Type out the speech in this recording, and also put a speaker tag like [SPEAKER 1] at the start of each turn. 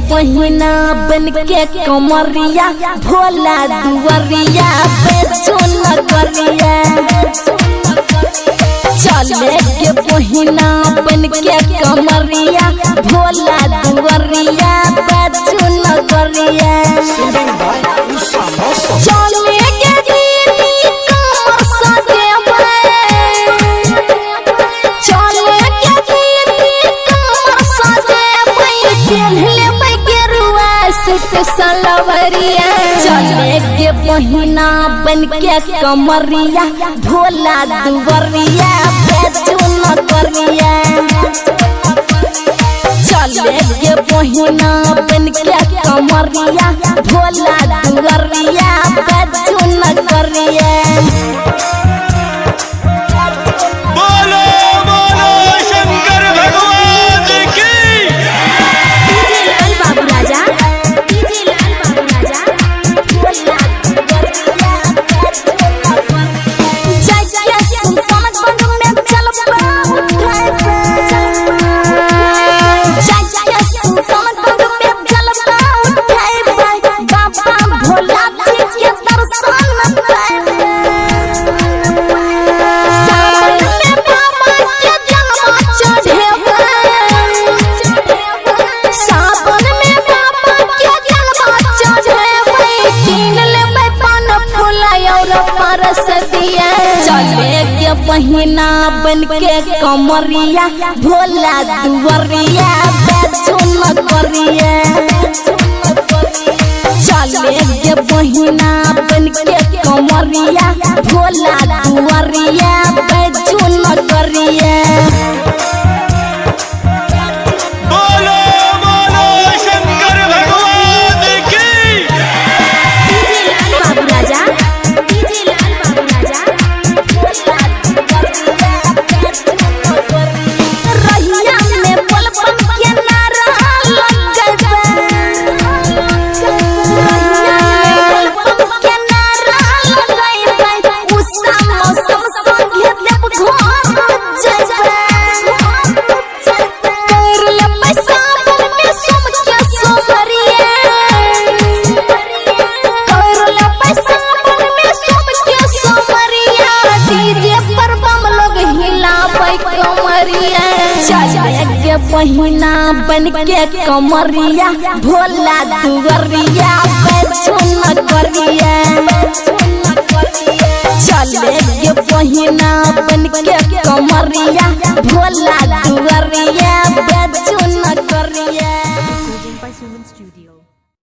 [SPEAKER 1] बहिना बन के कमरिया भोला दुवरिया बेचो नगरिया चले के बहिना बन के कमरिया भोला दुवरिया बेचो नगरिया चले के दीदी कमर सजेबे चले के दीदी कमर सजेबे पेन्हले गेरुआ सूट सलवरिया चले के बहिना बन के कमरिया भोला दुवरिया बेचो नगरिया चले के बहिना बन के कमरिया भोला दुवरिया बेचो नगरिया
[SPEAKER 2] बोलो बोलो शंकर भगवान की
[SPEAKER 1] डीजे लाल बाबू राजा भोला दुवरिया जय जय सुल्तानगंज में चलबा उठाए जय जय सुल्तानगंज में चलबा उठाए बाबा भोला जी के दर्शन पाए सावन में बाबा के जन्म चढ़ेबे सावन में बाबा के जन्म चढ़ेबे कीन लेबे पान फूल और परस दिया चले के बहिना बन के कमरिया भोला दुवरिया बेचो नगरिया चले के बहिना बन के कमरिया भोला दुवरिया बेचो नगरिया
[SPEAKER 2] बोलो बोलो शंकर भगवान की
[SPEAKER 1] डीजे लाल बाबू राजा भोला दुवरिया बेचो नगरिया रहिया में बोलबम के नारा लग जइबे रहिया में बोलबम के नारा लगइबे उषा मौसम संगे देव घर जइबे कर लेबे सावन में सोम के सोमरिया कर लेबे सावन में सोम के सोमरिया डीजे पर बम लोग हिलाबै कमरिया चले के बहिना बन के कमरिया भोला दुवरिया बेचो नगरिया चले के बहिना बन के कमरिया भोला दुवरिया बेचो नगरिया।
[SPEAKER 3] By Suman Studio.